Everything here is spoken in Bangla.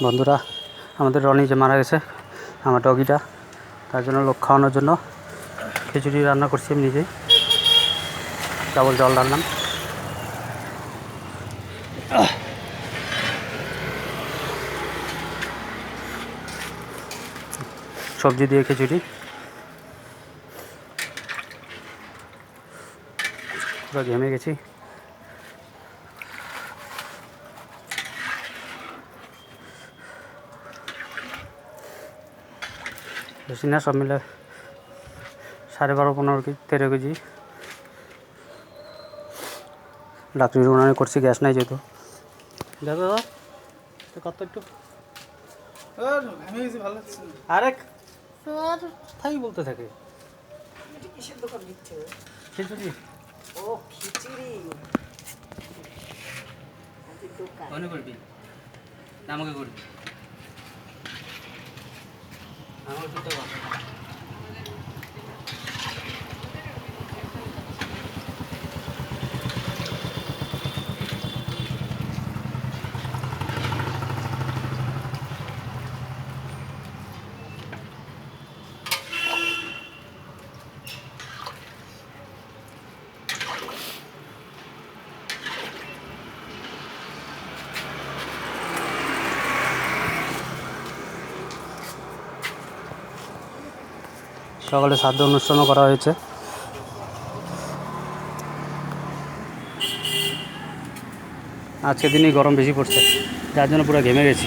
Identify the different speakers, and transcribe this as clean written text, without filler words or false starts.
Speaker 1: বন্ধুরা, আমাদের রনি যে মারা গেছে, আমার ডগিটা, তার জন্য লোক খাওয়ানোর জন্য খিচুড়ি রান্না করছি আমি নিজেই। কেবল জল রান্নাম। সবজি দিয়ে খিচুড়ি, পুরো ঘেমে গেছি। বেশি না, সব মিলে 12.5-15 13 কেজি। ডাক্তারি উনানে করছি, গ্যাস নাই যেহেতু। দেখো কত একটু আরেক তাই বলতে থাকে খিচুড়ি।
Speaker 2: ও খিচুড়ি
Speaker 1: মনে করবি আমাকে করবি আমার করতে পারবো। সকালে শ্রাদ্ধ অনুষ্ঠানও করা হয়েছে। আজকের দিনই গরম বেশি পড়ছে, যার জন্য পুরো ঘেমে গেছি।